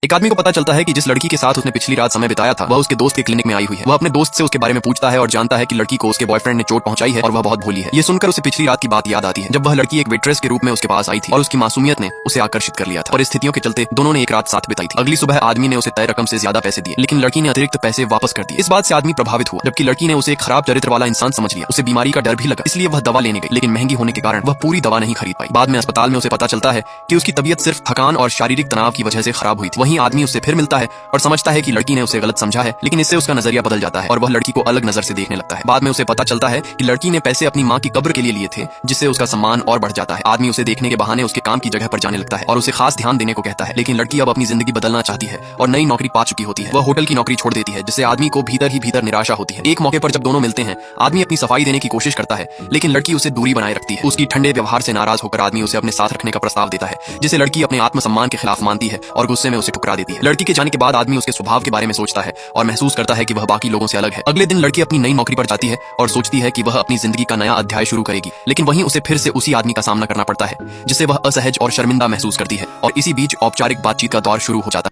एक आदमी को पता चलता है कि जिस लड़की के साथ उसने पिछली रात समय बिताया था वह उसके दोस्त के क्लिनिक में आई हुई है। वह अपने दोस्त से उसके बारे में पूछता है और जानता है कि लड़की को उसके बॉयफ्रेंड ने चोट पहुंचाई है और वह बहुत भोली है। ये सुनकर उसे पिछली रात की बात याद आती है जब वह लड़की एक वेट्रेस के रूप में उसके पास आई थी और उसकी मासूमियत ने उसे आकर्षित कर लिया था। परिस्थितियों के चलते दोनों ने एक रात साथ बिताई थी। अगली सुबह आदमी ने उसे तय रकम से ज्यादा पैसे दिए, लेकिन लड़की ने अतिरिक्त पैसे वापस कर दिए। इस बात से आदमी प्रभावित हुआ, जबकि लड़की ने उसे एक खराब चरित्र वाला इंसान समझ लिया। उसे बीमारी का डर भी लगा, इसलिए वह दवा लेने गई, लेकिन महंगी होने के कारण वह पूरी दवा नहीं खरीद पाई। बाद में अस्पताल में उसे पता चलता है कि उसकी तबीयत सिर्फ थकान और शारीरिक तनाव की वजह से खराब हुई थी। वहीं आदमी उससे फिर मिलता है और समझता है कि लड़की ने उसे गलत समझा है, लेकिन इससे उसका नजरिया बदल जाता है और वह लड़की को अलग नजर से देखने लगता है। बाद में उसे पता चलता है कि लड़की ने पैसे अपनी माँ की कब्र के लिए लिए थे, जिससे उसका सम्मान और बढ़ जाता है। आदमी उसे देखने के बहाने उसके काम की जगह पर जाने लगता है और उसे खास ध्यान देने को कहता है, लेकिन लड़की अब अपनी जिंदगी बदलना चाहती है और नई नौकरी पा चुकी होती है। वह होटल की नौकरी छोड़ देती है, जिससे आदमी को भीतर ही भीतर निराशा होती है। एक मौके पर जब दोनों मिलते हैं, आदमी अपनी सफाई देने की कोशिश करता है, लेकिन लड़की उसे दूरी बनाए रखती है। उसकी ठंडे व्यवहार से नाराज होकर आदमी उसे अपने साथ रखने का प्रस्ताव देता है, जिसे लड़की अपने आत्मसम्मान के खिलाफ मानती है और गुस्से में उसे ठुकरा देती है। लड़की के जाने के बाद आदमी उसके स्वभाव के बारे में सोचता है और महसूस करता है कि वह बाकी लोगों से अलग है। अगले दिन लड़की अपनी नई नौकरी पर जाती है और सोचती है कि वह अपनी जिंदगी का नया अध्याय शुरू करेगी, लेकिन वहीं उसे फिर से उसी आदमी का सामना करना पड़ता है, जिससे वह असहज और शर्मिंदा महसूस करती है और इसी बीच औपचारिक बातचीत का दौर शुरू हो जाता है।